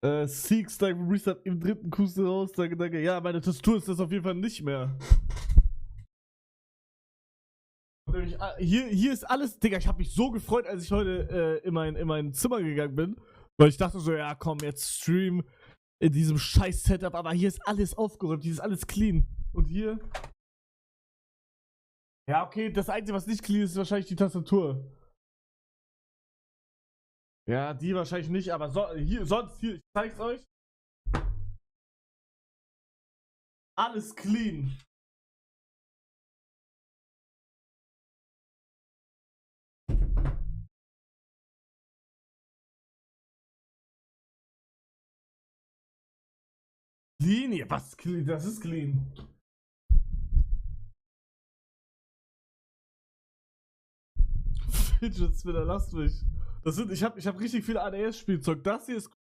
Seeks, danke Reset im dritten Kuss raus, danke, danke. Ja, meine Tastatur ist das auf jeden Fall nicht mehr. Hier ist alles, Digga, ich habe mich so gefreut, als ich heute in mein Zimmer gegangen bin, weil ich dachte so, ja komm, jetzt stream in diesem scheiß Setup, aber hier ist alles aufgeräumt, hier ist alles clean. Und hier? Ja, okay, das Einzige, was nicht clean ist, ist wahrscheinlich die Tastatur. Ja, die wahrscheinlich nicht, aber sonst hier, ich zeig's euch. Alles clean. Clean? Ja, was clean? Das ist clean. Fidget Spinner, lasst mich. Ich hab richtig viel ADS-Spielzeug. Das hier ist